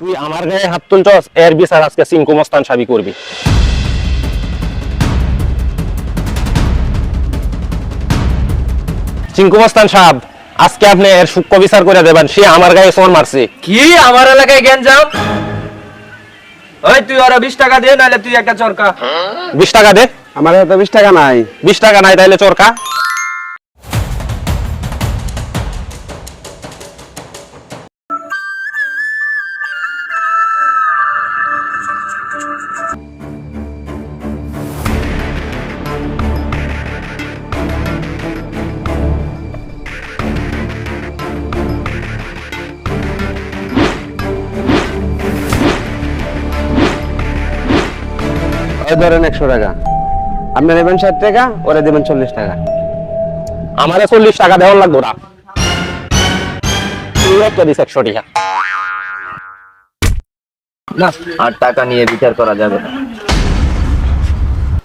তুই আমার গায়ে হাত তুলছস, এর বিচার আজকে চিঙ্কু মস্তান সাবি করবি। চিঙ্কু মস্তান সাহেব, আজকে আপনি এর সূক্ষ্ম বিচার করে দেবেন। সে আমার গায়ে চোর মারছে। কি আমার এলাকায় গ্যাঞ্জাম? ওই তুই ওরা 20 টাকা দে, নাহলে তুই একটা চরকা। 20 টাকা দে। আমার হাতে 20 টাকা নাই। 20 টাকা নাই তাইলে চোরকা। এই ধরেন 100 টাকা। আপনি নেবেন 60 টাকা, ওরে দেবেন 40 টাকা। আমারে 40 টাকা দেওয়ার লাগবো না। তুই একটা দিস 100 টাকা। না, আর টাকা নিয়ে বিচার করা যাবে না।